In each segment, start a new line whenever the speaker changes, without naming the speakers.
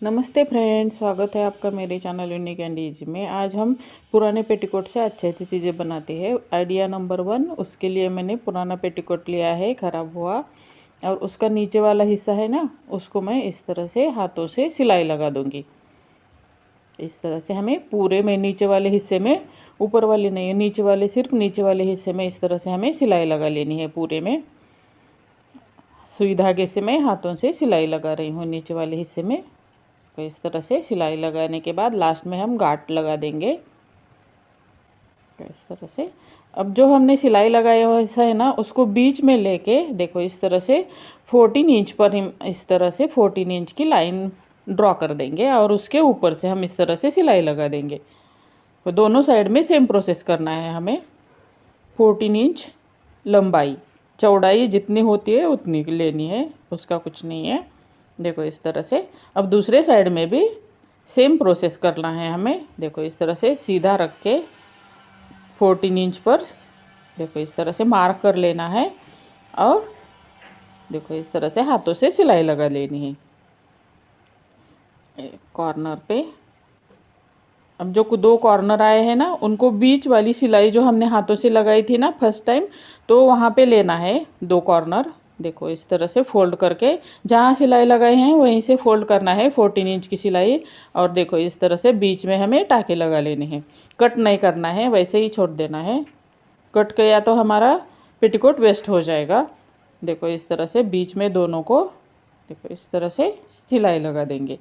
नमस्ते फ्रेंड्स, स्वागत है आपका मेरे चैनल यूनिक एंड ईजी में। आज हम पुराने पेटीकोट से अच्छी अच्छी चीज़ें बनाते हैं। आइडिया नंबर 1, उसके लिए मैंने पुराना पेटीकोट लिया है ख़राब हुआ, और उसका नीचे वाला हिस्सा है ना, उसको मैं इस तरह से हाथों से सिलाई लगा दूंगी। इस तरह से हमें पूरे में नीचे वाले हिस्से में, ऊपर वाले नहीं, नीचे वाले, सिर्फ नीचे वाले हिस्से में इस तरह से हमें सिलाई लगा लेनी है। पूरे में सुई धागे से मैं हाथों से सिलाई लगा रही हूँ नीचे वाले हिस्से में। तो इस तरह से सिलाई लगाने के बाद लास्ट में हम गांठ लगा देंगे। तो इस तरह से अब जो हमने सिलाई लगाया हुआ हिस्सा है ना, उसको बीच में लेके देखो इस तरह से 14 इंच पर हम इस तरह से 14 इंच की लाइन ड्रॉ कर देंगे, और उसके ऊपर से हम इस तरह से सिलाई लगा देंगे। तो दोनों साइड में सेम प्रोसेस करना है हमें। 14 इंच लंबाई, चौड़ाई जितनी होती है उतनी लेनी है, उसका कुछ नहीं है। देखो इस तरह से अब दूसरे साइड में भी सेम प्रोसेस करना है हमें। देखो इस तरह से सीधा रख के 14 इंच पर देखो इस तरह से मार्क कर लेना है, और देखो इस तरह से हाथों से सिलाई लगा लेनी है कॉर्नर पे। अब जो 2 कॉर्नर आए हैं ना, उनको बीच वाली सिलाई जो हमने हाथों से लगाई थी ना फर्स्ट टाइम, तो वहाँ पे लेना है 2 कॉर्नर। देखो इस तरह से फोल्ड करके जहाँ सिलाई लगाई हैं वहीं से फोल्ड करना है 14 इंच की सिलाई। और देखो इस तरह से बीच में हमें टाके लगा लेने हैं। कट नहीं करना है, वैसे ही छोड़ देना है। कट किया तो हमारा पेटीकोट वेस्ट हो जाएगा। देखो इस तरह से बीच में दोनों को देखो इस तरह से सिलाई लगा देंगे।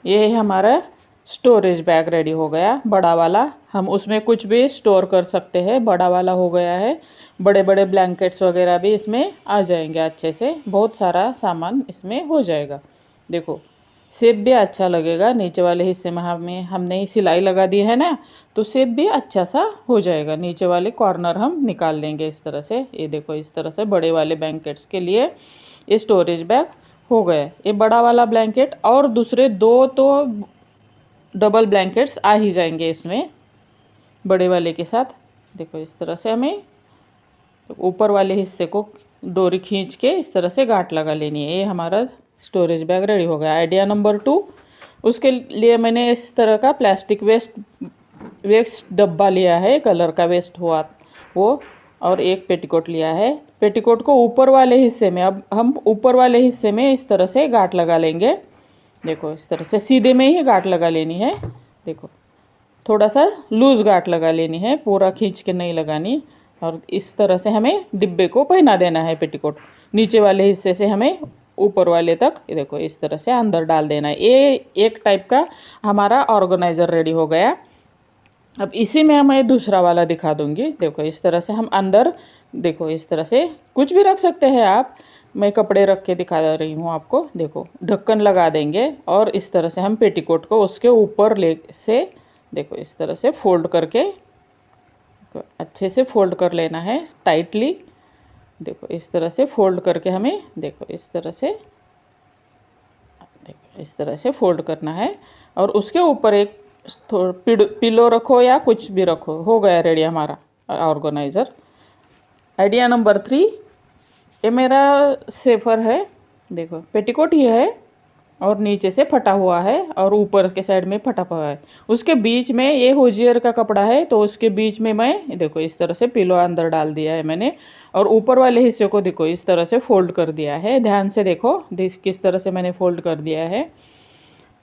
ये है हमारा स्टोरेज बैग रेडी हो गया, बड़ा वाला। हम उसमें कुछ भी स्टोर कर सकते हैं, बड़ा वाला हो गया है। बड़े बड़े ब्लैंकेट्स वगैरह भी इसमें आ जाएंगे अच्छे से, बहुत सारा सामान इसमें हो जाएगा। देखो शेप भी अच्छा लगेगा। नीचे वाले हिस्से में हमने सिलाई लगा दी है ना, तो शेप भी अच्छा सा हो जाएगा। नीचे वाले कॉर्नर हम निकाल लेंगे इस तरह से। ये देखो इस तरह से बड़े वाले ब्लैंकेट्स के लिए ये स्टोरेज बैग हो गया। ये बड़ा वाला ब्लैंकेट और दूसरे 2 तो डबल ब्लैंकेट्स आ ही जाएंगे इसमें बड़े वाले के साथ। देखो इस तरह से हमें ऊपर वाले हिस्से को डोरी खींच के इस तरह से गांठ लगा लेनी है। ये हमारा स्टोरेज बैग रेडी हो गया। आइडिया नंबर 2, उसके लिए मैंने इस तरह का प्लास्टिक वेस्ट डब्बा लिया है, कलर का वेस्ट हुआ वो, और एक पेटीकोट लिया है। पेटीकोट को ऊपर वाले हिस्से में, अब हम ऊपर वाले हिस्से में इस तरह से गांठ लगा लेंगे। देखो इस तरह से सीधे में ही गांठ लगा लेनी है। देखो थोड़ा सा लूज़ गांठ लगा लेनी है, पूरा खींच के नहीं लगानी। और इस तरह से हमें डिब्बे को पहना देना है पेटीकोट। नीचे वाले हिस्से से हमें ऊपर वाले तक देखो इस तरह से अंदर डाल देना है। ये एक टाइप का हमारा ऑर्गेनाइज़र रेडी हो गया। अब इसी में मैं दूसरा वाला दिखा दूंगी। देखो इस तरह से हम अंदर, देखो इस तरह से कुछ भी रख सकते हैं आप। मैं कपड़े रख के दिखा रही हूँ आपको। देखो ढक्कन लगा देंगे, और इस तरह से हम पेटीकोट को उसके ऊपर ले से देखो इस तरह से फोल्ड करके अच्छे से फोल्ड कर लेना है टाइटली। देखो इस तरह से फोल्ड करके हमें देखो इस तरह से फोल्ड करना है, और उसके ऊपर एक पिलो रखो या कुछ भी रखो। हो गया रेडी हमारा ऑर्गेनाइज़र। आइडिया नंबर 3, ये मेरा सेफर है। देखो पेटीकोट ही है, और नीचे से फटा हुआ है, और ऊपर के साइड में फटा हुआ है। उसके बीच में ये होजियर का कपड़ा है, तो उसके बीच में मैं देखो इस तरह से पिलो अंदर डाल दिया है मैंने, और ऊपर वाले हिस्से को देखो इस तरह से फोल्ड कर दिया है। ध्यान से देखो किस तरह से मैंने फोल्ड कर दिया है।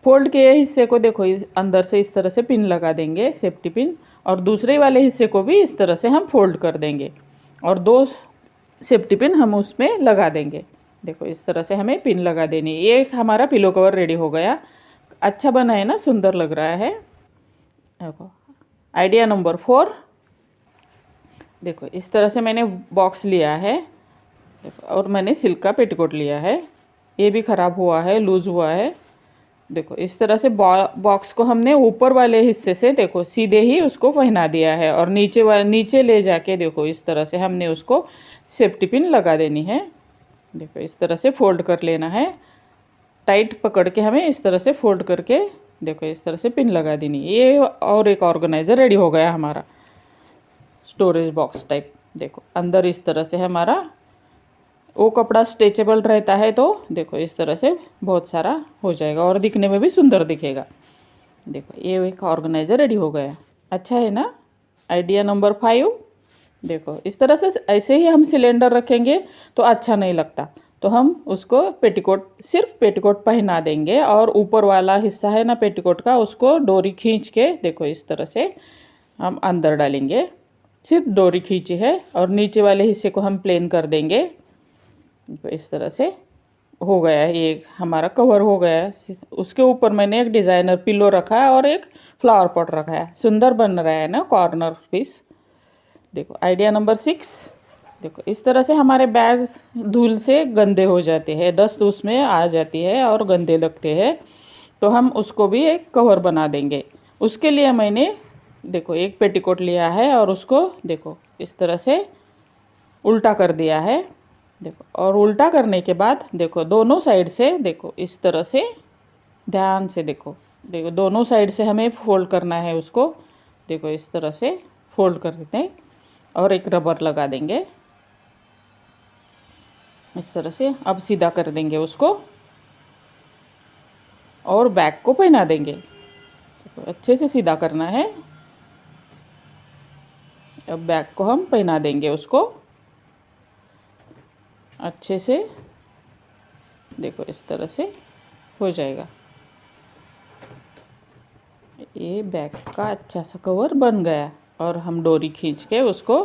फोल्ड किए हिस्से को देखो अंदर से इस तरह से पिन लगा देंगे, सेफ्टी पिन, और दूसरे वाले हिस्से को भी इस तरह से हम फोल्ड कर देंगे, और 2 सेफ्टी पिन हम उसमें लगा देंगे। देखो इस तरह से हमें पिन लगा देनी है। ये हमारा पिलो कवर रेडी हो गया। अच्छा बना है ना, सुंदर लग रहा है। देखो आइडिया नंबर 4, देखो इस तरह से मैंने बॉक्स लिया है, और मैंने सिल्क का पेटीकोट लिया है। ये भी ख़राब हुआ है, लूज़ हुआ है। देखो इस तरह से बॉक्स को हमने ऊपर वाले हिस्से से देखो सीधे ही उसको पहना दिया है, और नीचे ले जाके देखो इस तरह से हमने उसको सेफ्टी पिन लगा देनी है। देखो इस तरह से फोल्ड कर लेना है, टाइट पकड़ के हमें इस तरह से फोल्ड करके देखो इस तरह से पिन लगा देनी है। ये और एक ऑर्गेनाइज़र रेडी हो गया हमारा स्टोरेज बॉक्स टाइप। देखो अंदर इस तरह से हमारा वो कपड़ा स्ट्रेचेबल रहता है तो देखो इस तरह से बहुत सारा हो जाएगा और दिखने में भी सुंदर दिखेगा। देखो ये एक ऑर्गेनाइजर रेडी हो गया। अच्छा है ना। Idea number 5। देखो इस तरह से ऐसे ही हम सिलेंडर रखेंगे तो अच्छा नहीं लगता, तो हम उसको पेटीकोट, सिर्फ पेटीकोट पहना देंगे और ऊपर वाला हिस्सा है ना पेटीकोट का, उसको डोरी खींच के देखो इस तरह से हम अंदर डालेंगे। सिर्फ डोरी खींची है और नीचे वाले हिस्से को हम प्लेन कर देंगे। तो इस तरह से हो गया है, ये हमारा कवर हो गया है। उसके ऊपर मैंने एक डिज़ाइनर पिलो रखा है और एक फ्लावर पॉट रखा है। सुंदर बन रहा है ना कॉर्नर पीस। देखो आइडिया नंबर 6। देखो इस तरह से हमारे बैग धूल से गंदे हो जाते हैं, डस्ट उसमें आ जाती है और गंदे लगते हैं, तो हम उसको भी एक कवर बना देंगे। उसके लिए मैंने देखो एक पेटीकोट लिया है और उसको देखो इस तरह से उल्टा कर दिया है। देखो और उल्टा करने के बाद देखो दोनों साइड से देखो इस तरह से ध्यान से देखो दोनों साइड से हमें फोल्ड करना है उसको। देखो इस तरह से फोल्ड कर देते हैं और एक रबर लगा देंगे इस तरह से। अब सीधा कर देंगे उसको और बैग को पहना देंगे। तो अच्छे से सीधा करना है। अब बैग को हम पहना देंगे उसको अच्छे से। देखो इस तरह से हो जाएगा। ये बैग का अच्छा सा कवर बन गया और हम डोरी खींच के उसको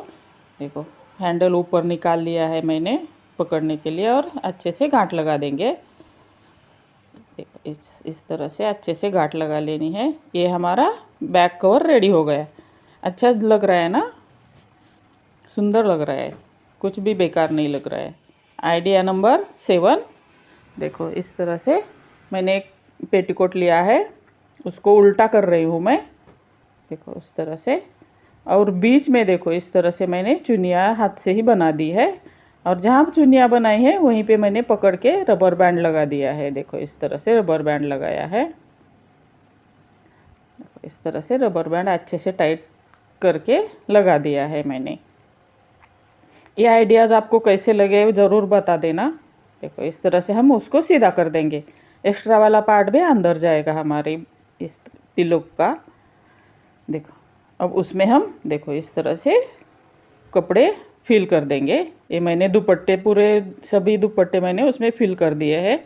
देखो हैंडल ऊपर निकाल लिया है मैंने पकड़ने के लिए और अच्छे से गांठ लगा देंगे। देखो इस तरह से अच्छे से गांठ लगा लेनी है। ये हमारा बैक कवर रेडी हो गया। अच्छा लग रहा है ना, सुंदर लग रहा है, कुछ भी बेकार नहीं लग रहा है। Idea number 7। देखो इस तरह से मैंने एक पेटीकोट लिया है, उसको उल्टा कर रही हूँ मैं। देखो उस तरह से और बीच में देखो इस तरह से मैंने चुनिया हाथ से ही बना दी है और जहाँ चुनिया बनाई है वहीं पे मैंने पकड़ के रबर बैंड लगा दिया है। देखो इस तरह से रबर बैंड लगाया है। देखो इस तरह से रबर बैंड अच्छे से टाइट करके लगा दिया है मैंने। ये आइडियाज़ आपको कैसे लगे ज़रूर बता देना। देखो इस तरह से हम उसको सीधा कर देंगे, एक्स्ट्रा वाला पार्ट भी अंदर जाएगा हमारे इस पिलो का। देखो अब उसमें हम देखो इस तरह से कपड़े फिल कर देंगे। ये मैंने दुपट्टे पूरे सभी दुपट्टे मैंने उसमें फिल कर दिए हैं।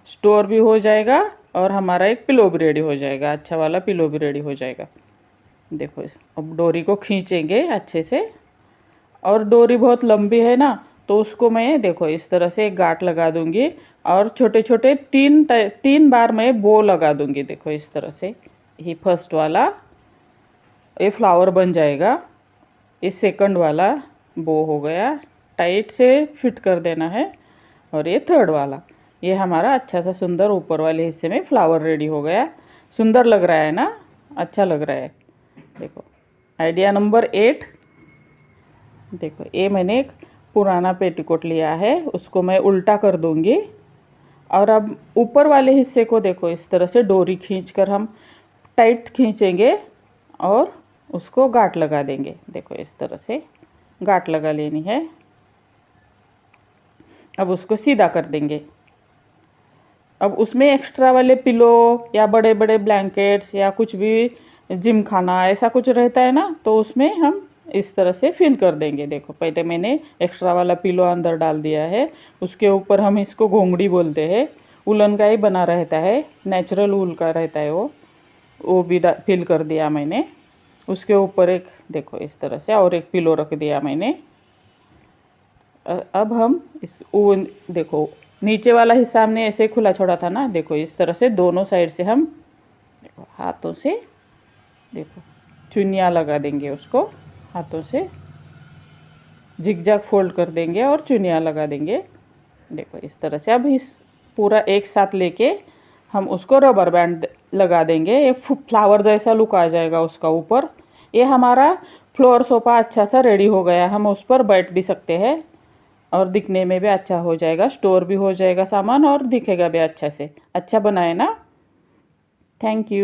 स्टोर भी हो जाएगा और हमारा एक पिलो भी रेडी हो जाएगा, अच्छा वाला पिलो भी रेडी हो जाएगा। देखो अब डोरी को खींचेंगे अच्छे से और डोरी बहुत लंबी है ना, तो उसको मैं देखो इस तरह से एक गांठ लगा दूंगी और छोटे छोटे तीन बार मैं बो लगा दूंगी। देखो इस तरह से ये फर्स्ट वाला ये फ्लावर बन जाएगा। ये सेकंड वाला बो हो गया, टाइट से फिट कर देना है। और ये थर्ड वाला, ये हमारा अच्छा सा सुंदर ऊपर वाले हिस्से में फ्लावर रेडी हो गया। सुंदर लग रहा है ना, अच्छा लग रहा है। देखो आइडिया नंबर 8। देखो ये मैंने एक पुराना पेटीकोट लिया है, उसको मैं उल्टा कर दूंगी और अब ऊपर वाले हिस्से को देखो इस तरह से डोरी खींचकर हम टाइट खींचेंगे और उसको गांठ लगा देंगे। देखो इस तरह से गांठ लगा लेनी है। अब उसको सीधा कर देंगे। अब उसमें एक्स्ट्रा वाले पिलो या बड़े बड़े ब्लैंकेट्स या कुछ भी जिम खाना ऐसा कुछ रहता है ना, तो उसमें हम इस तरह से फिल कर देंगे। देखो पहले मैंने एक्स्ट्रा वाला पिलो अंदर डाल दिया है, उसके ऊपर हम इसको घोंगड़ी बोलते हैं, उलन का ही बना रहता है, नेचुरल ऊल का रहता है वो भी फिल कर दिया मैंने। उसके ऊपर एक देखो इस तरह से और एक पिलो रख दिया मैंने। अब हम इस देखो नीचे वाला हिस्सा हमने ऐसे खुला छोड़ा था ना, देखो इस तरह से दोनों साइड से हम देखो हाथों से देखो चुनिया लगा देंगे, उसको हाथों से जिगजैग फोल्ड कर देंगे और चुनिया लगा देंगे। देखो इस तरह से अब इस पूरा एक साथ लेके हम उसको रबर बैंड लगा देंगे। ये फ्लावर जैसा लुक आ जाएगा उसका ऊपर। ये हमारा फ्लोर सोफा अच्छा सा रेडी हो गया। हम उस पर बैठ भी सकते हैं और दिखने में भी अच्छा हो जाएगा, स्टोर भी हो जाएगा सामान और दिखेगा भी अच्छा से। अच्छा बनाए ना। Thank you.